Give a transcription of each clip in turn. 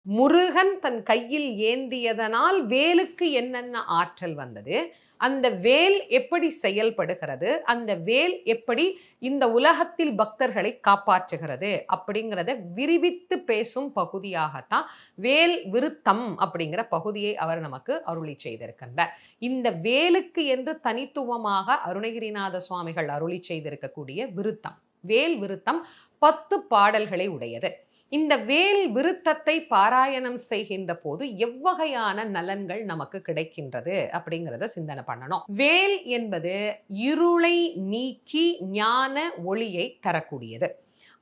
முருகன் தன் கையில் ஏந்தியதனால் வேலுக்கு என்னென்ன ஆற்றல் வந்தது, அந்த வேல் எப்படி செயல்படுகிறது, அந்த வேல் எப்படி இந்த உலகத்தில் பக்தர்களை காப்பாற்றுகிறது அப்படிங்கிறத விரிவித்து பேசும் பகுதியாகத்தான் வேல் விருத்தம் அப்படிங்கிற பகுதியை அவர் நமக்கு அருளி செய்திருக்கின்றார். இந்த வேலுக்கு என்று தனித்துவமாக அருணகிரிநாத சுவாமிகள் அருளி செய்திருக்கக்கூடிய விருத்தம், வேல் விருத்தம் 10 பாடல்களை உடையது. இந்த வேல் விருத்தத்தை பாராயணம் செய்கின்ற போது எவ்வகையான நலன்கள் நமக்கு கிடைக்கின்றது அப்படிங்கிறத சிந்தனை பண்ணணும். வேல் என்பது இருளை நீக்கி ஞான ஒளியை தரக்கூடியது.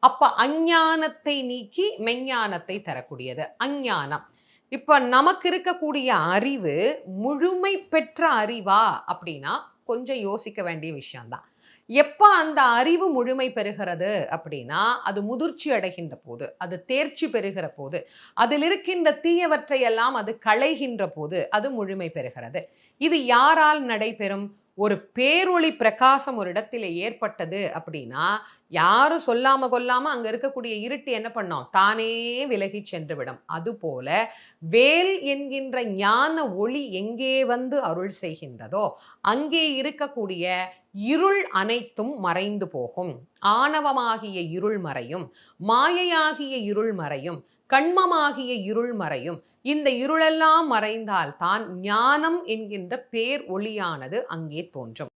அப்ப அஞ்ஞானத்தை நீக்கி மெஞ்ஞானத்தை தரக்கூடியது அஞ்ஞானம். இப்ப நமக்கு இருக்கக்கூடிய அறிவு முழுமை பெற்ற அறிவா அப்படின்னா கொஞ்சம் யோசிக்க வேண்டிய விஷயம்தான். எப்ப அந்த அறிவு முழுமை பெறுகிறது அப்படின்னா, அது முதிர்ச்சி அடைகின்ற போது, அது தேர்ச்சி பெறுகிற போது, அதில் இருக்கின்ற தீயவற்றை எல்லாம் அது களைகின்ற போது, அது முழுமை பெறுகிறது. இது யாரால் நடைபெறும்? ஒரு பேரொளி பிரகாசம் ஒரு இடத்திலே ஏற்பட்டது அப்படின்னா, யாரும் சொல்லாம கொல்லாம அங்க இருக்கக்கூடிய இருட்டு என்ன பண்ணும்? தானே விலகி சென்றுவிடும். அதுபோல வேல் என்கின்ற ஞான ஒளி எங்கே வந்து அருள் செய்கின்றதோ, அங்கே இருக்கக்கூடிய இருள் அனைத்தும் மறைந்து போகும். ஆணவமாகிய இருள் மறையும், மாயையாகிய இருள் மறையும், கண்மமாகிய இருள் மறையும். இந்த இருளெல்லாம் மறைந்தால் தான் ஞானம் என்கின்ற பேர் ஒளியானது அங்கே தோன்றும்.